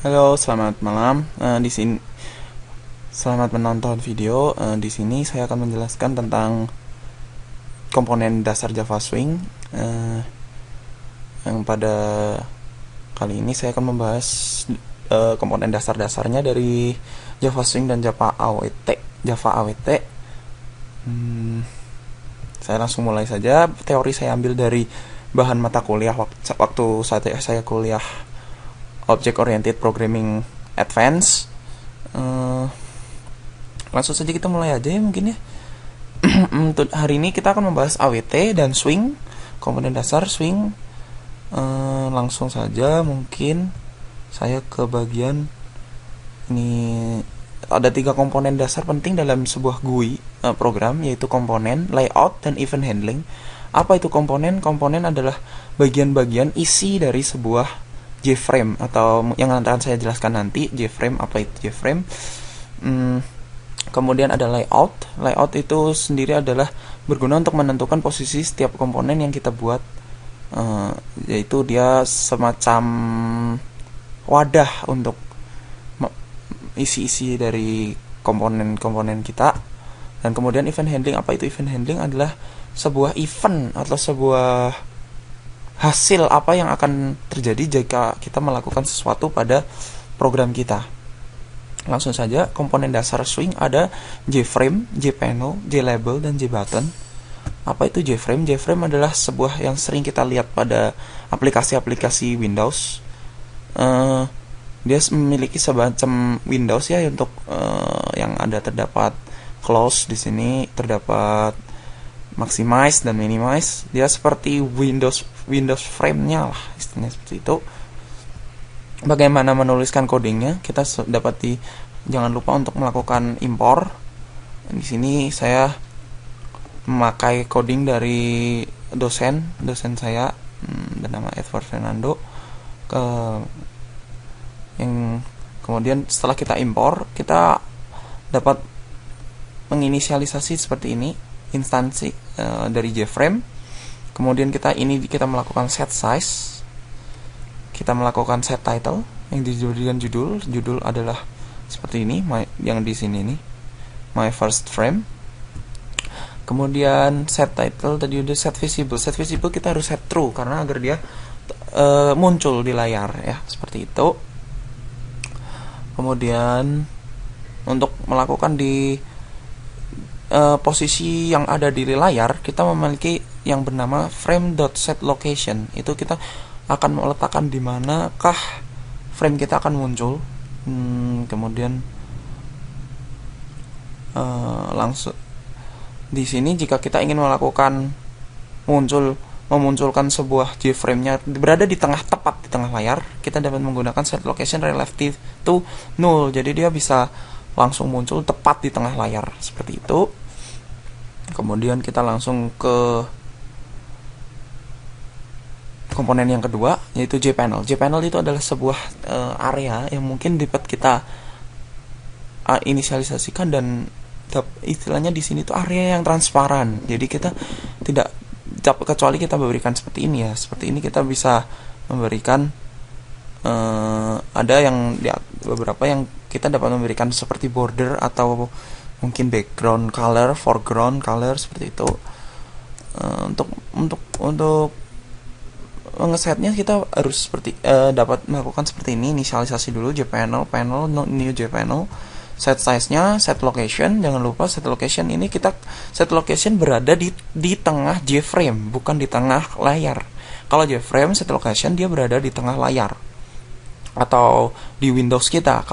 Halo, selamat malam. Di sini selamat menonton video. Di sini saya akan menjelaskan tentang komponen dasar Java Swing. Yang pada kali ini saya akan membahas komponen dasar-dasarnya dari Java Swing dan Java AWT. Saya langsung mulai saja. Teori saya ambil dari bahan mata kuliah waktu saya kuliah Object Oriented Programming Advance. Langsung saja kita mulai aja ya mungkin ya. Untuk hari ini kita akan membahas AWT dan swing, komponen dasar swing. Langsung saja mungkin saya ke bagian ini. Ada 3 komponen dasar penting dalam sebuah GUI program, yaitu komponen, layout, dan event handling. Apa itu komponen? Komponen adalah bagian-bagian isi dari sebuah JFrame, atau yang akan saya jelaskan nanti. JFrame, apa itu JFrame? Kemudian ada layout. Layout itu sendiri adalah berguna untuk menentukan posisi setiap komponen yang kita buat, yaitu dia semacam wadah untuk isi-isi dari komponen-komponen kita. Dan kemudian event handling. Apa itu event handling? Adalah sebuah event atau sebuah hasil apa yang akan terjadi jika kita melakukan sesuatu pada program kita. Langsung saja, komponen dasar swing ada JFrame, JPanel, JLabel, dan JButton. Apa itu JFrame? JFrame adalah sebuah yang sering kita lihat pada aplikasi-aplikasi Windows. Dia memiliki semacam Windows ya, untuk yang ada terdapat close di sini, terdapat maximize dan minimize. Dia seperti Windows frame-nya lah, istilahnya seperti itu. Bagaimana menuliskan codingnya? Kita dapat jangan lupa untuk melakukan impor. Di sini saya memakai coding dari dosen saya, bernama Edward Fernando. Yang kemudian setelah kita impor, kita dapat menginisialisasi seperti ini instansi dari JFrame. Kemudian kita melakukan set size, kita melakukan set title yang dijadikan judul adalah seperti ini, yang di sini nih, my first frame. Kemudian set title tadi udah. Set visible kita harus set true karena agar dia muncul di layar ya, seperti itu. Kemudian untuk melakukan di posisi yang ada di layar, kita memiliki yang bernama frame.setLocation. Itu kita akan meletakkan di manakah frame kita akan muncul. Kemudian langsung di sini jika kita ingin melakukan memunculkan sebuah JFrame-nya berada tepat di tengah layar, kita dapat menggunakan set location relative to null. Jadi dia bisa langsung muncul tepat di tengah layar seperti itu. Kemudian kita langsung ke komponen yang kedua, yaitu JPanel. JPanel itu adalah sebuah area yang mungkin dapat kita inisialisasikan, dan istilahnya di sini tuh area yang transparan. Jadi kita tidak, kecuali kita memberikan seperti ini ya. Seperti ini kita bisa memberikan ada yang beberapa yang kita dapat memberikan seperti border atau mungkin background color, foreground color, seperti itu. Untuk ngesetnya kita harus dapat melakukan seperti ini. Inisialisasi dulu JPanel, panel, new JPanel. Set size-nya, set location, jangan lupa set location ini set location berada di tengah JFrame, bukan di tengah layar. Kalau JFrame set location dia berada di tengah layar atau di Windows kita.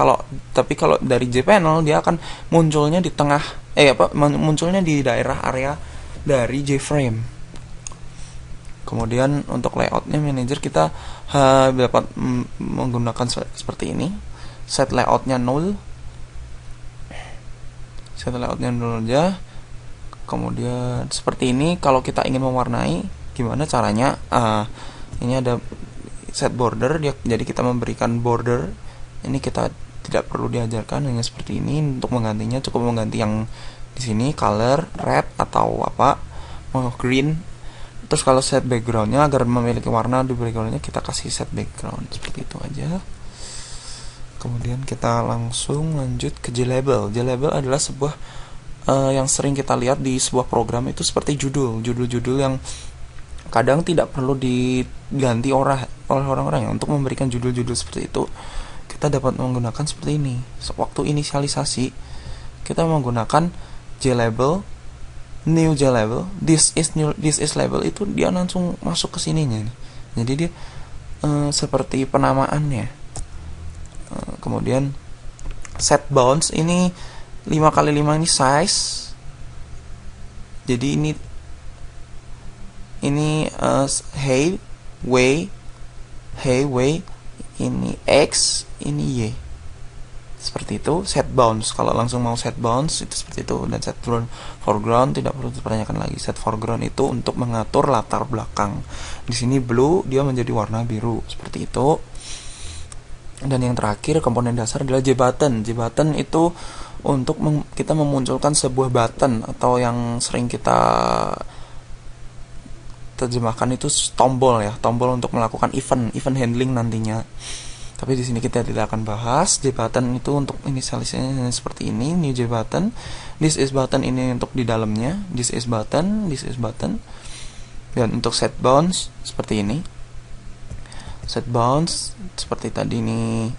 Tapi kalau dari JPanel dia akan munculnya di tengah munculnya di daerah area dari JFrame. Kemudian untuk layoutnya manager kita dapat menggunakan seperti ini. Set layoutnya null. Set layoutnya dulu aja. Kemudian seperti ini. Kalau kita ingin mewarnai, gimana caranya? Ini ada set border, jadi kita memberikan border. Ini kita tidak perlu diajarkan, hanya seperti ini. Untuk menggantinya cukup mengganti yang di sini color red atau mau green. Terus kalau set backgroundnya, agar memiliki warna di backgroundnya, kita kasih set background seperti itu aja. Kemudian kita langsung lanjut ke JLabel. JLabel adalah sebuah yang sering kita lihat di sebuah program itu seperti judul-judul yang kadang tidak perlu diganti oleh orang-orang ya. Untuk memberikan judul-judul seperti itu, kita dapat menggunakan seperti ini. Waktu inisialisasi, kita menggunakan JLabel, new JLabel, this is label, itu dia langsung masuk ke sininya nih. Jadi dia seperti penamaannya. Kemudian set bounds ini 5x5 ini size. Jadi ini hey way, ini x, ini y. Seperti itu set bounds. Kalau langsung mau set bounds itu seperti itu. Dan set foreground tidak perlu dipertanyakan lagi. Set foreground itu untuk mengatur latar belakang. Di sini blue, dia menjadi warna biru seperti itu. Dan yang terakhir komponen dasar adalah JButton. JButton itu untuk kita memunculkan sebuah button, atau yang sering kita terjemahkan itu tombol ya, tombol untuk melakukan event handling nantinya. Tapi di sini kita tidak akan bahas. JButton itu untuk inisialisasinya seperti ini, new JButton. This is button ini untuk di dalamnya, this is button. Dan untuk set bounds seperti ini. Set bounds seperti tadi nih,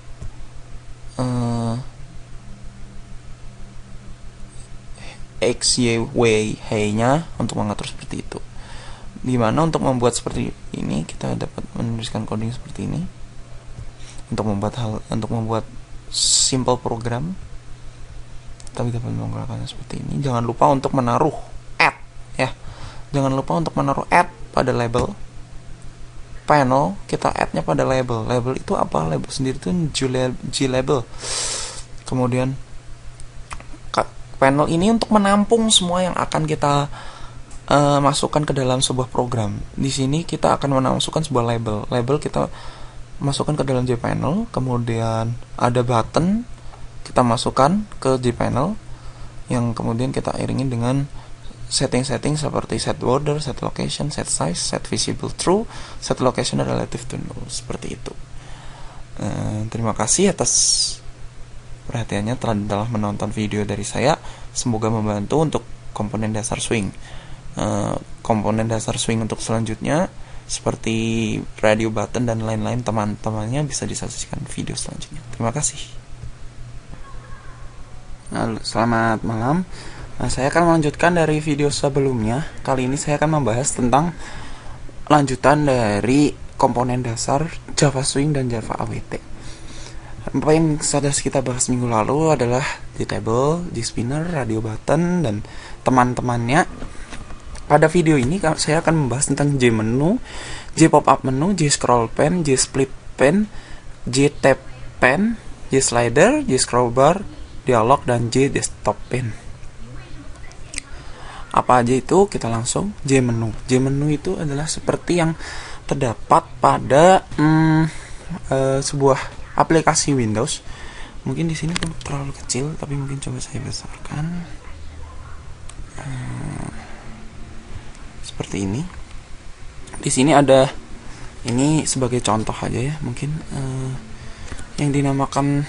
x, y, w, hey-nya untuk mengatur seperti itu. Dimana untuk membuat seperti ini kita dapat menuliskan coding seperti ini untuk membuat simple program. Kita dapat menggunakan seperti ini. Jangan lupa untuk menaruh add ya. Jangan lupa untuk menaruh add pada label panel. Kita add-nya pada label. Label itu apa? Label sendiri itu JLabel. Kemudian panel ini untuk menampung semua yang akan kita masukkan ke dalam sebuah program. Di sini kita akan memasukkan sebuah label. Label kita masukkan ke dalam JPanel. Kemudian ada button, kita masukkan ke JPanel, yang kemudian kita iringi dengan setting-setting seperti set border, set location, set size, set visible true, set location relative to null, seperti itu. Terima kasih atas perhatiannya telah menonton video dari saya. Semoga membantu untuk komponen dasar swing. Komponen dasar swing untuk selanjutnya seperti radio button dan lain-lain, teman-temannya bisa disaksikan video selanjutnya. Terima kasih. Selamat malam. Saya akan melanjutkan dari video sebelumnya. Kali ini saya akan membahas tentang lanjutan dari komponen dasar Java Swing dan Java AWT. Apa yang sudah kita bahas minggu lalu adalah JTable, JSpinner, radio button, dan teman-temannya. Pada video ini saya akan membahas tentang JMenu, JPop-up menu, JScroll pen, JSplit pen, JTap pen, JSlider, JScroll bar, dialog, dan JDesktop pen. Apa aja itu? Kita langsung JMenu. JMenu itu adalah seperti yang terdapat pada sebuah aplikasi Windows. Mungkin di sini terlalu kecil, tapi mungkin coba saya besarkan. Seperti ini. Di sini ada, ini sebagai contoh aja ya, mungkin yang dinamakan,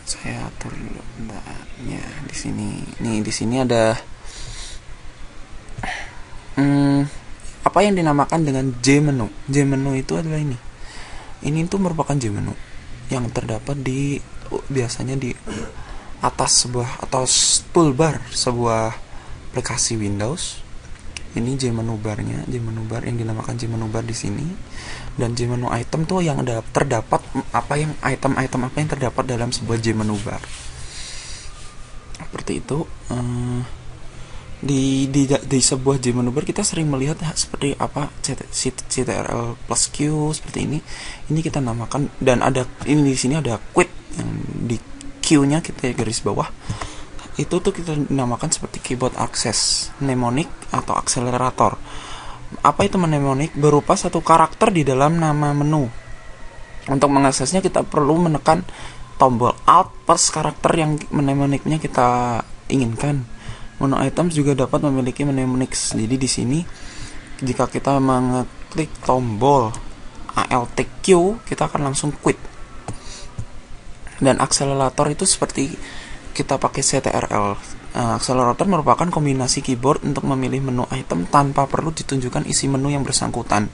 saya atur dulu bentarnya. Di sini ada apa yang dinamakan dengan JMenu. JMenu itu adalah ini. Ini itu merupakan JMenu yang terdapat biasanya di atas sebuah atau toolbar sebuah aplikasi Windows. Ini JMenu barnya, JMenu bar yang dinamakan JMenu bar di sini. Dan JMenu item tuh yang terdapat item-item apa yang terdapat dalam sebuah JMenu bar. Seperti itu. Di sebuah JMenu bar kita sering melihat seperti apa CTRL plus Q seperti ini. Ini kita namakan, dan ini di sini ada quit yang di Q-nya kita garis bawah. Itu tuh kita namakan seperti keyboard access, mnemonic atau akselerator. Apa itu mnemonic? Berupa satu karakter di dalam nama menu. Untuk mengaksesnya kita perlu menekan tombol Alt plus karakter yang mnemonicnya kita inginkan. Menu items juga dapat memiliki mnemonics. Jadi di sini jika kita mengeklik tombol Alt Q, kita akan langsung quit. Dan akselerator itu seperti kita pakai CTRL. Akselerator merupakan kombinasi keyboard untuk memilih menu item tanpa perlu ditunjukkan isi menu yang bersangkutan.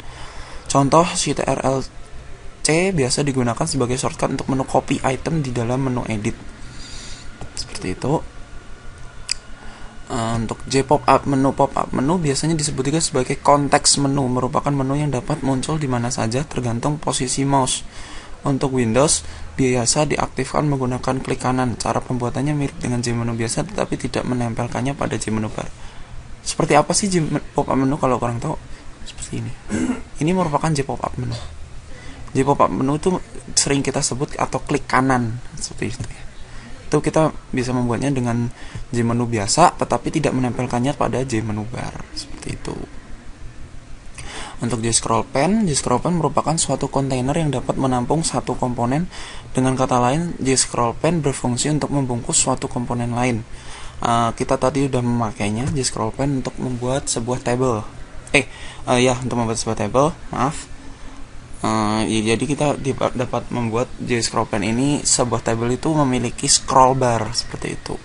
Contoh, CTRL C biasa digunakan sebagai shortcut untuk menu copy item di dalam menu edit. Seperti itu. Untuk J pop-up menu biasanya disebut juga sebagai konteks menu, merupakan menu yang dapat muncul di mana saja tergantung posisi mouse. Untuk Windows biasa diaktifkan menggunakan klik kanan. Cara pembuatannya mirip dengan J menu biasa tetapi tidak menempelkannya pada J menu bar. Seperti apa sih J pop-up menu kalau kurang tahu? Seperti ini. Ini merupakan J pop-up menu. J pop-up menu itu sering kita sebut atau klik kanan seperti itu ya. Itu kita bisa membuatnya dengan J menu biasa tetapi tidak menempelkannya pada J menu bar seperti itu. Untuk J scroll pen merupakan suatu kontainer yang dapat menampung satu komponen. Dengan kata lain, J scroll pen berfungsi untuk membungkus suatu komponen lain. Kita tadi sudah memakainya J scroll pen untuk membuat sebuah table. Untuk membuat sebuah table, maaf. Jadi kita dapat membuat J scroll pen ini, sebuah table itu memiliki scroll bar seperti itu.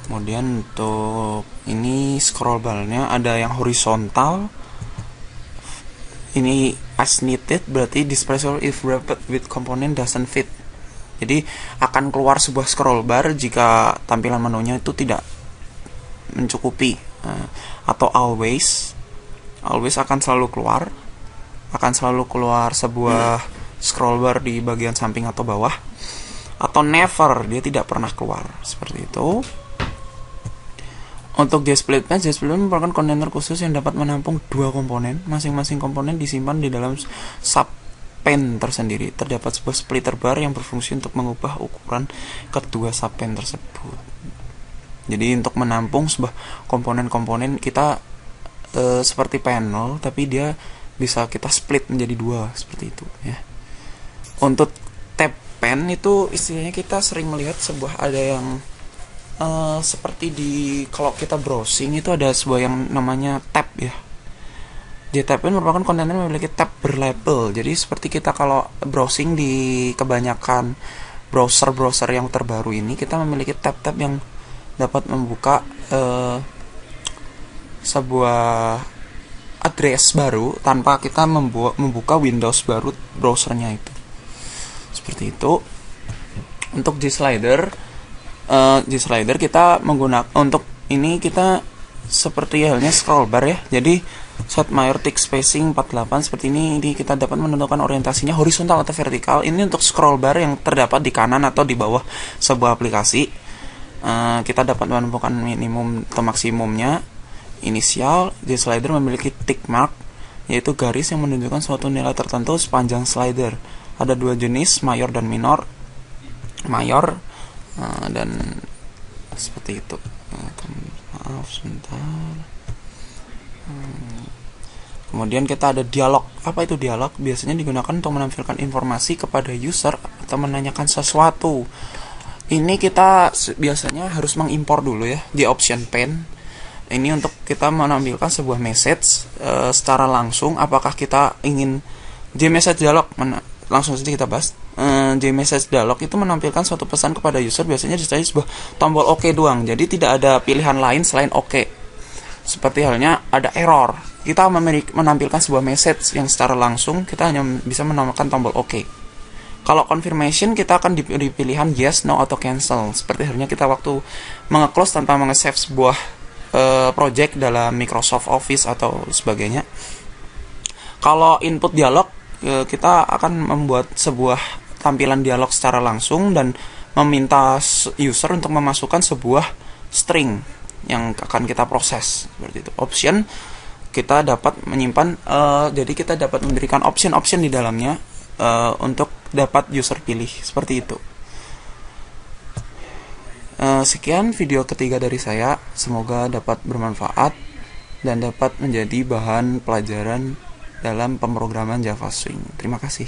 Kemudian untuk ini scroll barnya ada yang horizontal. Ini as needed, berarti display if wrapped with component doesn't fit. Jadi akan keluar sebuah scroll bar jika tampilan menunya itu tidak mencukupi. Atau always akan selalu keluar sebuah scroll bar di bagian samping atau bawah. Atau never, dia tidak pernah keluar seperti itu. Untuk JSplit pen merupakan kontainer khusus yang dapat menampung dua komponen. Masing-masing komponen disimpan di dalam subpen tersendiri. Terdapat sebuah splitter bar yang berfungsi untuk mengubah ukuran kedua subpen tersebut. Jadi untuk menampung sebuah komponen-komponen kita seperti panel, tapi dia bisa kita split menjadi dua seperti itu ya. Untuk tab pen itu istilahnya kita sering melihat sebuah ada yang seperti kalau kita browsing itu ada sebuah yang namanya tab ya. Di tab pen merupakan kontainer yang memiliki tab berlabel. Jadi seperti kita kalau browsing di kebanyakan browser yang terbaru ini, kita memiliki tab-tab yang dapat membuka sebuah address baru tanpa kita membuka Windows baru browsernya itu. Seperti itu. Untuk G-slider kita menggunakan untuk ini kita seperti halnya scroll bar ya. Jadi set major tick spacing 48 seperti ini kita dapat menentukan orientasinya horizontal atau vertikal. Ini untuk scroll bar yang terdapat di kanan atau di bawah sebuah aplikasi. Kita dapat menemukan minimum atau maksimumnya. Inisial G-slider memiliki tick mark, yaitu garis yang menunjukkan suatu nilai tertentu sepanjang slider. Ada dua jenis, mayor dan minor. Mayor dan seperti itu. Maaf sebentar. Kemudian kita ada dialog. Apa itu dialog? Biasanya digunakan untuk menampilkan informasi kepada user atau menanyakan sesuatu. Ini kita biasanya harus mengimpor dulu ya di option pane. Ini untuk kita menampilkan sebuah message secara langsung. Apakah kita ingin J-message dialog? Langsung saja kita bahas. J-message dialog itu menampilkan suatu pesan kepada user, biasanya disertai sebuah tombol OK doang. Jadi tidak ada pilihan lain selain OK. Seperti halnya ada error, kita menampilkan sebuah message yang secara langsung kita hanya bisa menampilkan tombol OK. Kalau confirmation kita akan diberi pilihan yes, no, atau cancel. Seperti halnya kita waktu menge-close tanpa menge-save sebuah project dalam Microsoft Office atau sebagainya. Kalau input dialog, kita akan membuat sebuah tampilan dialog secara langsung dan meminta user untuk memasukkan sebuah string yang akan kita proses seperti itu. Option kita dapat menyimpan, jadi kita dapat memberikan option-option di dalamnya untuk dapat user pilih seperti itu. Sekian video ketiga dari saya, semoga dapat bermanfaat dan dapat menjadi bahan pelajaran dalam pemrograman Java Swing. Terima kasih.